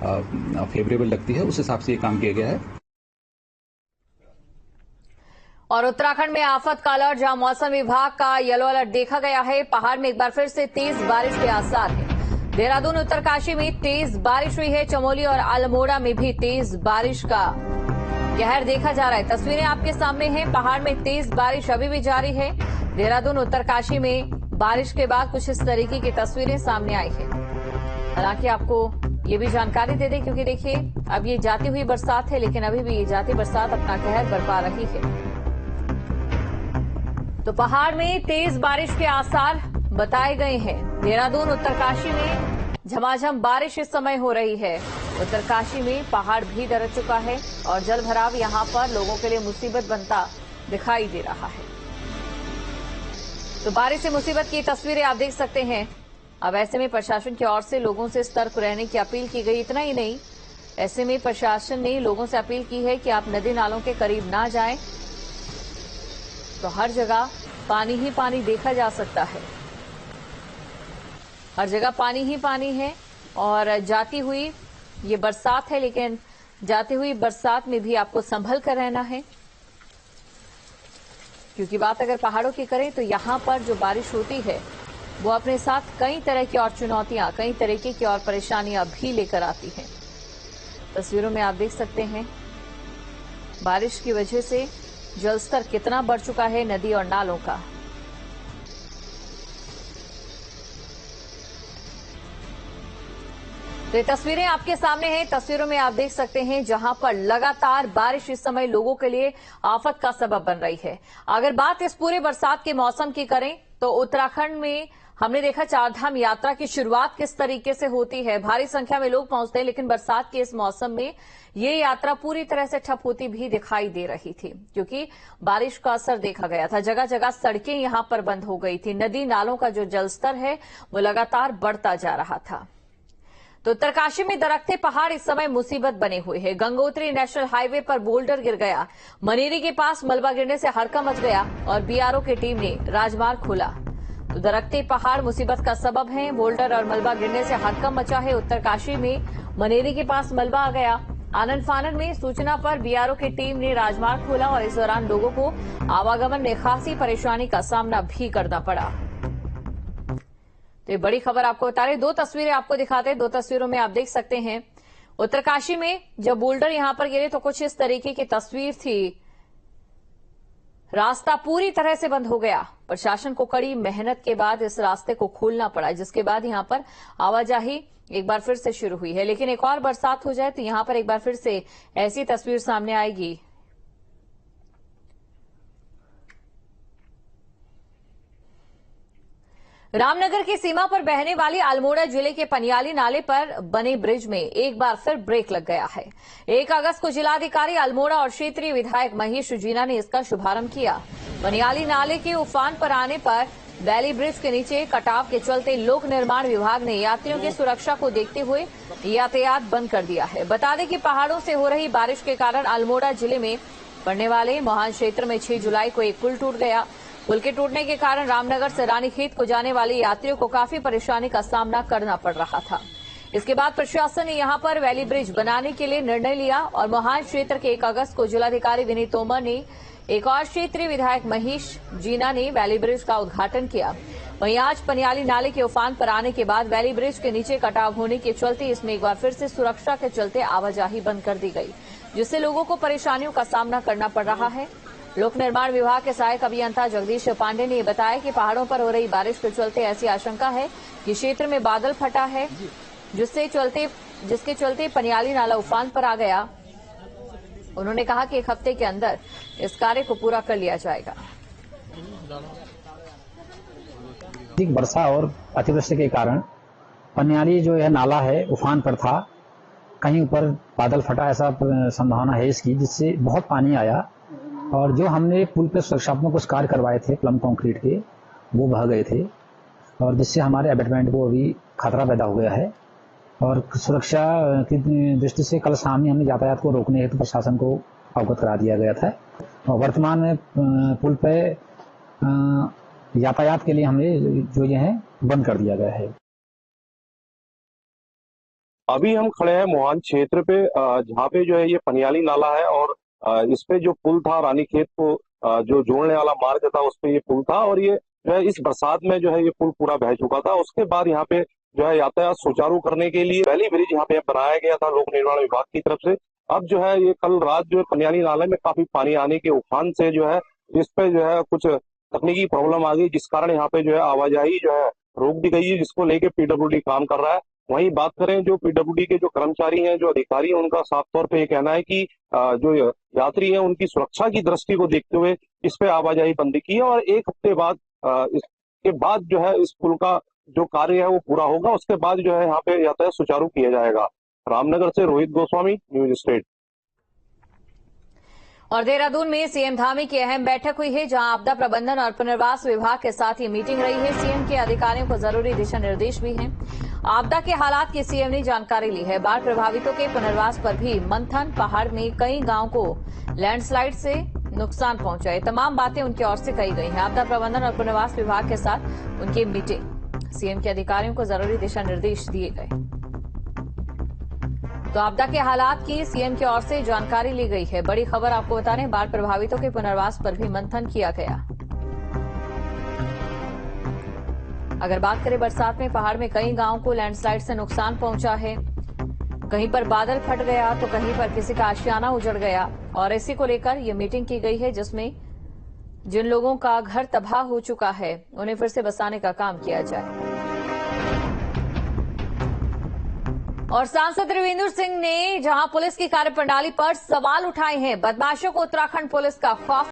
Favourable लगती है, उस हिसाब से ये काम किया गया है। और उत्तराखंड में आफत का अलर्ट, जहां मौसम विभाग का येलो अलर्ट देखा गया है। पहाड़ में एक बार फिर से तेज बारिश के आसार हैं। देहरादून, उत्तरकाशी में तेज बारिश हुई है। चमोली और अल्मोड़ा में भी तेज बारिश का कहर देखा जा रहा है। तस्वीरें आपके सामने हैं। पहाड़ में तेज बारिश अभी भी जारी है। देहरादून, उत्तरकाशी में बारिश के बाद कुछ इस तरीके की तस्वीरें सामने आई है। हालांकि आपको ये भी जानकारी दे दें, क्योंकि देखिए अब ये जाती हुई बरसात है, लेकिन अभी भी ये जाती बरसात अपना कहर बरपा रही है। तो पहाड़ में तेज बारिश के आसार बताए गए हैं। देहरादून, उत्तरकाशी में झमाझम बारिश इस समय हो रही है। उत्तरकाशी में पहाड़ भी दरक चुका है और जलभराव यहां पर लोगों के लिए मुसीबत बनता दिखाई दे रहा है। तो बारिश से मुसीबत की तस्वीरें आप देख सकते हैं। अब ऐसे में प्रशासन की ओर से लोगों से सतर्क रहने की अपील की गई। इतना ही नहीं, ऐसे में प्रशासन ने लोगों से अपील की है कि आप नदी नालों के करीब ना जाएं। तो हर जगह पानी ही पानी देखा जा सकता है। हर जगह पानी ही पानी है और जाती हुई ये बरसात है, लेकिन जाती हुई बरसात में भी आपको संभल कर रहना है, क्योंकि बात अगर पहाड़ों की करें तो यहां पर जो बारिश होती है वो अपने साथ कई तरह की और चुनौतियां, कई तरीके की और परेशानियां भी लेकर आती हैं। तस्वीरों में आप देख सकते हैं बारिश की वजह से जलस्तर कितना बढ़ चुका है नदी और नालों का। तो ये तस्वीरें आपके सामने हैं। तस्वीरों में आप देख सकते हैं जहां पर लगातार बारिश इस समय लोगों के लिए आफत का सबब बन रही है। अगर बात इस पूरे बरसात के मौसम की करें तो उत्तराखंड में हमने देखा चारधाम यात्रा की शुरुआत किस तरीके से होती है। भारी संख्या में लोग पहुंचते हैं, लेकिन बरसात के इस मौसम में ये यात्रा पूरी तरह से ठप होती भी दिखाई दे रही थी, क्योंकि बारिश का असर देखा गया था। जगह जगह सड़कें यहां पर बंद हो गई थी। नदी नालों का जो जलस्तर है वो लगातार बढ़ता जा रहा था। तो उत्तरकाशी में दरकते पहाड़ इस समय मुसीबत बने हुए हैं। गंगोत्री नेशनल हाईवे पर बोल्डर गिर गया। मनेरी के पास मलबा गिरने से हड़कंप मच गया और बीआरओ की टीम ने राजमार्ग खोला। तो दरकते पहाड़ मुसीबत का सबब हैं। बोल्डर और मलबा गिरने से हड़कंप मचा है। उत्तरकाशी में मनेरी के पास मलबा आ गया। आनंद फानन में सूचना पर बीआरओ की टीम ने राजमार्ग खोला और इस दौरान लोगों को आवागमन में खासी परेशानी का सामना भी करना पड़ा। तो ये बड़ी खबर आपको बता रहे, दो तस्वीरें आपको दिखाते हैं। दो तस्वीरों में आप देख सकते हैं उत्तरकाशी में जब बोल्डर यहां पर गिरे तो कुछ इस तरीके की तस्वीर थी। रास्ता पूरी तरह से बंद हो गया। प्रशासन को कड़ी मेहनत के बाद इस रास्ते को खोलना पड़ा, जिसके बाद यहां पर आवाजाही एक बार फिर से शुरू हुई है। लेकिन एक और बरसात हो जाए तो यहां पर एक बार फिर से ऐसी तस्वीर सामने आएगी। रामनगर की सीमा पर बहने वाली अल्मोड़ा जिले के पनियाली नाले पर बने ब्रिज में एक बार फिर ब्रेक लग गया है। 1 अगस्त को जिलाधिकारी अल्मोड़ा और क्षेत्रीय विधायक महेश जीना ने इसका शुभारंभ किया। पनियाली नाले के उफान पर आने पर वैली ब्रिज के नीचे कटाव के चलते लोक निर्माण विभाग ने यात्रियों की सुरक्षा को देखते हुए यातायात बंद कर दिया है। बता दें कि पहाड़ों से हो रही बारिश के कारण अल्मोड़ा जिले में पड़ने वाले मोहान क्षेत्र में 6 जुलाई को एक पुल टूट गया। पुल के टूटने के कारण रामनगर से रानीखेत को जाने वाले यात्रियों को काफी परेशानी का सामना करना पड़ रहा था। इसके बाद प्रशासन ने यहां पर वैली ब्रिज बनाने के लिए निर्णय लिया और मोहान क्षेत्र के 1 अगस्त को जिलाधिकारी विनीत तोमर ने एक और क्षेत्रीय विधायक महेश जीना ने वैली ब्रिज का उद्घाटन किया। वहीं आज पनियाली नाले के उफान पर आने के बाद वैली ब्रिज के नीचे कटाव होने के चलते इसमें एक बार फिर से सुरक्षा के चलते आवाजाही बंद कर दी गई, जिससे लोगों को परेशानियों का सामना करना पड़ रहा है। लोक निर्माण विभाग के सहायक अभियंता जगदीश पांडे ने बताया कि पहाड़ों पर हो रही बारिश के चलते ऐसी आशंका है कि क्षेत्र में बादल फटा है, जिसके चलते पनियाली नाला उफान पर आ गया। उन्होंने कहा कि 1 हफ्ते के अंदर इस कार्य को पूरा कर लिया जाएगा। अधिक वर्षा और अतिवृष्टि के कारण पनियाली जो यह नाला है उफान पर था। कहीं ऊपर बादल फटा ऐसा संभावना है इसकी, जिससे बहुत पानी आया और जो हमने पुल पे सुरक्षात्मक कुछ कार्य करवाए थे प्लम कंक्रीट के, वो बह गए थे और जिससे हमारे अबेटमेंट को अभी खतरा पैदा हो गया है। और सुरक्षा की दृष्टि से कल शाम ही हमने यातायात को रोकने हेतु प्रशासन को अवगत करा दिया गया था और वर्तमान में पुल पे यातायात के लिए हमने जो ये है बंद कर दिया गया है। अभी हम खड़े हैं मोहान क्षेत्र पे, जहाँ पे जो है ये पनियाली नाला है और इस पे जो पुल था रानीखेत को जो जोड़ने वाला मार्ग था उस पे ये पुल था, और ये जो है इस बरसात में जो है ये पुल पूरा बह चुका था। उसके बाद यहाँ पे जो है यातायात सुचारू करने के लिए वैली ब्रिज यहाँ पे बनाया गया था लोक निर्माण विभाग की तरफ से। अब जो है ये कल रात जो है पनियाली नाले में काफी पानी आने के उफान से जो है इस पे जो है कुछ तकनीकी प्रॉब्लम आ गई, जिस कारण यहाँ पे जो है आवाजाही जो है रोक दी गई है, जिसको लेके पीडब्ल्यूडी काम कर रहा है। वहीं बात करें जो पीडब्ल्यूडी के जो कर्मचारी हैं, जो अधिकारी हैं, उनका साफ तौर पे ये कहना है कि जो यात्री हैं उनकी सुरक्षा की दृष्टि को देखते हुए इस पे आवाजाही बंदी की है, और एक हफ्ते बाद इसके बाद जो है इस पुल का जो कार्य है वो पूरा होगा। उसके बाद जो है यहाँ पे यातायात सुचारू किया जाएगा। रामनगर से रोहित गोस्वामी, न्यूज स्टेट। और देहरादून में सीएम धामी की अहम बैठक हुई है, जहां आपदा प्रबंधन और पुनर्वास विभाग के साथ ये मीटिंग रही है। सीएम के अधिकारियों को जरूरी दिशा निर्देश भी हैं। आपदा के हालात की सीएम ने जानकारी ली है। बाढ़ प्रभावितों के पुनर्वास पर भी मंथन। पहाड़ में कई गांव को लैंडस्लाइड से नुकसान पहुंचा है। तमाम बातें उनकी ओर से कही गई हैं। आपदा प्रबंधन और पुनर्वास विभाग के साथ उनकी मीटिंग। सीएम के अधिकारियों को जरूरी दिशा निर्देश दिए गए। तो आपदा के हालात की सीएम की ओर से जानकारी ली गई है। बड़ी खबर आपको बता रहे हैं, बाढ़ प्रभावितों के पुनर्वास पर भी मंथन किया गया। अगर बात करें बरसात में पहाड़ में कई गांवों को लैंडस्लाइड से नुकसान पहुंचा है। कहीं पर बादल फट गया तो कहीं पर किसी का आशियाना उजड़ गया, और इसी को लेकर यह मीटिंग की गई है, जिसमें जिन लोगों का घर तबाह हो चुका है उन्हें फिर से बसाने का काम किया जाए। और सांसद रविंदर सिंह ने जहां पुलिस की कार्यप्रणाली पर सवाल उठाए हैं। बदमाशों को उत्तराखंड पुलिस का खौफ